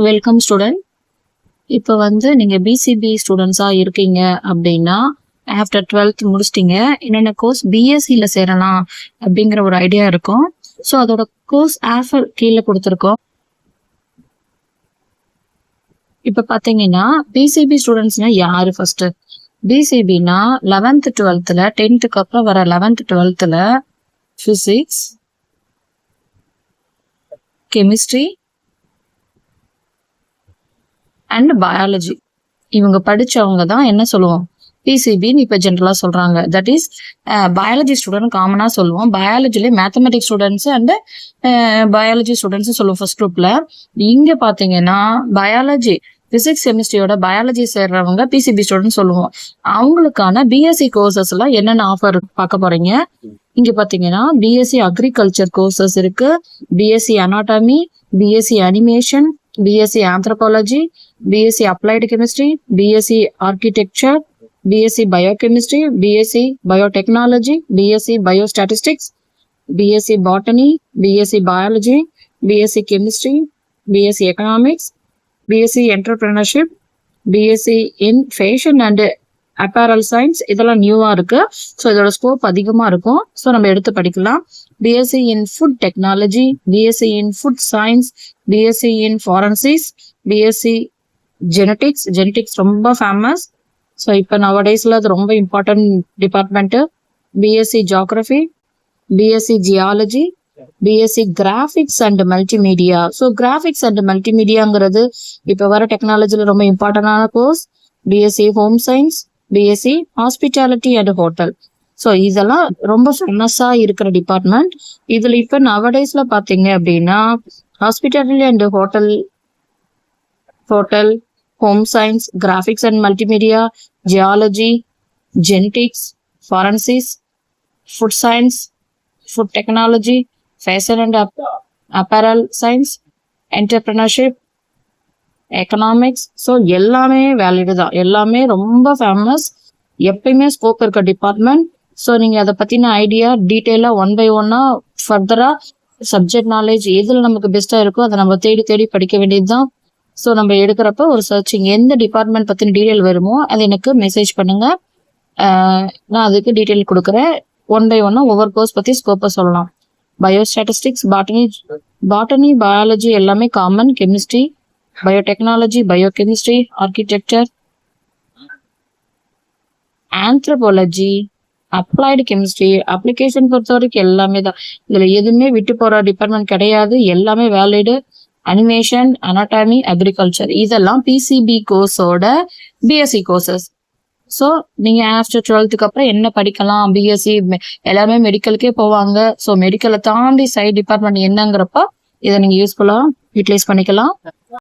Welcome student. இப்போ நீங்கள் PCB ஸ்டூடெண்ட்ஸாக இருக்கீங்க அப்படின்னா ஆஃப்டர் 12th முடிச்சிட்டிங்க, என்னென்ன கோர்ஸ் பிஎஸ்சியில் சேரலாம் அப்படிங்கிற ஒரு ஐடியா இருக்கும். ஸோ அதோட கோர்ஸ் ஆஃபர் கீழே கொடுத்துருக்கோம். இப்போ பார்த்தீங்கன்னா பிசிபி ஸ்டூடெண்ட்ஸ்னால் யார்? ஃபர்ஸ்ட் பிசிபினா 11th 12th 10th அப்புறம் வர 11th 12th physics, chemistry and biology இவங்க படிச்சவங்க தான் என்ன சொல்லுவோம் பிசிபின்னு இப்போ ஜென்ரலாக சொல்றாங்க. தட் இஸ் பயாலஜி ஸ்டூடெண்ட் காமனாக சொல்லுவோம். பயாலஜிலே mathematics students and biology students சொல்லுவோம் ஃபர்ஸ்ட் குரூப்ல. இங்க பாத்தீங்கன்னா பயாலஜி பிசிக்ஸ் கெமிஸ்ட்ரியோட பயாலஜி சேர்றவங்க பிசிபி ஸ்டூடெண்ட் சொல்லுவோம். அவங்களுக்கான பிஎஸ்சி கோர்சஸ்ல என்னென்ன ஆஃபர் பார்க்க போறீங்க. இங்க பாத்தீங்கன்னா பிஎஸ்சி அக்ரிகல்ச்சர் கோர்சஸ் இருக்கு, BSc anatomy, BSc animation, BSc anthropology, BSc applied chemistry, BSc architecture, BSc biochemistry, BSc biotechnology, BSc biostatistics, BSc botany, BSc biology, BSc chemistry, BSc economics, BSc entrepreneurship, BSc in fashion and apparel science. இதெல்லாம் நியூவா இருக்கு. So இதோட scope அதிகமா இருக்கும். So நம்ம எடுத்து படிக்கலாம். BSc in food technology, BSc in food science, BSc in forensics, BSc genetics ரொம்ப ஃபேமஸ். ஸோ இப்போ நவடேஸ்ல அது ரொம்ப important department. BSc geography, BSc geology, BSc graphics and multimedia. So graphics and மல்டிமீடியாங்கிறது இப்போ வர டெக்னாலஜில ரொம்ப இம்பார்ட்டன்டான course. BSc home science, BSc hospitality and hotel. So இதெல்லாம் ரொம்ப ஃபேமஸா இருக்கிற டிபார்ட்மெண்ட். இதுல இப்போ நவடேஸ்ல பாத்தீங்க அப்படின்னா hospitality and hotel, home science, graphics and multimedia, geology, genetics, forensics, food science, food technology, fashion and apparel science, entrepreneurship, economics. So எல்லாமே valid தான், எல்லாமே ரொம்ப ஃபேமஸ், எப்பயுமே ஸ்கோப் இருக்க டிபார்ட்மெண்ட். ஸோ நீங்க அதை பத்தின ஐடியா டீட்டெயிலா 1 by 1 ஃபர்தரா சப்ஜெக்ட் நாலேஜ் எதுல நமக்கு பெஸ்டா இருக்கோ அதை நம்ம தேடி படிக்க வேண்டியதுதான். ஸோ நம்ம எடுக்கிறப்ப ஒரு சர்ச்சிங் எந்த டிபார்ட்மெண்ட் பத்தின டீட்டெயில் வருமோ அதை எனக்கு மெசேஜ் பண்ணுங்க. நான் அதுக்கு டீட்டெயில் கொடுக்குறேன். 1 by 1 ஒவ்வொரு கோர்ஸ் பத்தி ஸ்கோப்பை சொல்லலாம். பயோஸ்டாட்டிஸ்டிக்ஸ், பாட்டனி, பயாலஜி எல்லாமே common. Chemistry, biotechnology, biochemistry, architecture, anthropology, applied chemistry, application பொறுத்த வரைக்கும் எல்லாமே தான். இதுல எதுவுமே விட்டு போற டிபார்ட்மெண்ட் கிடையாது, எல்லாமே வேலிடு. அனிமேஷன், அனாட்டமி, அக்ரிகல்ச்சர் இதெல்லாம் பிசிபி கோர்ஸோட பிஎஸ்சி கோர்சஸ். ஸோ நீங்க ஆஃப்டர் 12th அப்புறம் என்ன படிக்கலாம்? பிஎஸ்சி எல்லாருமே மெடிக்கலுக்கே போவாங்க. ஸோ மெடிக்கலை தாண்டி சைட் டிபார்ட்மெண்ட் என்னங்கிறப்ப இதை நீங்க யூஸ்ஃபுல்லா யூட்டிலைஸ் பண்ணிக்கலாம்.